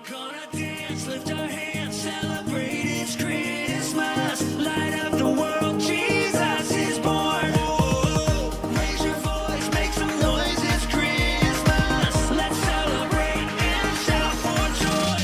Gonna dance, lift our hands, celebrate it's Christmas. Light up the world, Jesus is born. Raise your voice, make some noise, it's Christmas. Let's celebrate and shout for joy.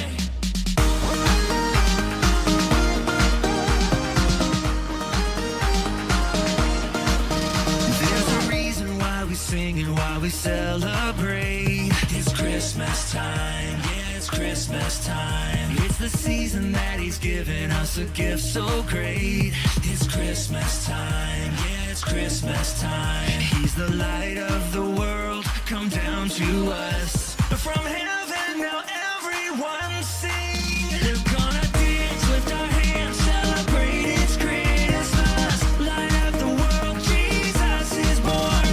There's a reason why we sing and why we celebrate. It's Christmas time, yeah, it's Christmas time. It's the season that He's given us a gift so great. It's Christmas time, yeah, it's Christmas time. He's the light of the world, come down to us. From heaven now everyone sing. We're gonna dance, lift our hands, celebrate it's Christmas. Light up the world, Jesus is born.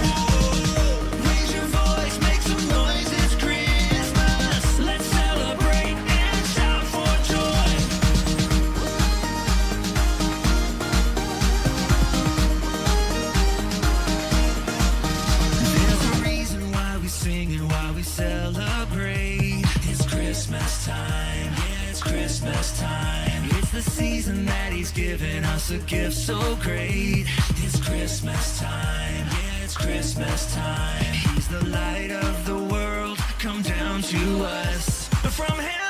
Raise your voice, make some noise, it's Christmas. Let's celebrate and shout for joy. There's a reason why we sing and why we celebrate. It's Christmas time, yeah, it's Christmas time. It's the season that He's given us a gift so great. It's Christmas time, yeah, it's Christmas time. He's the light of the world, come down to us. From heaven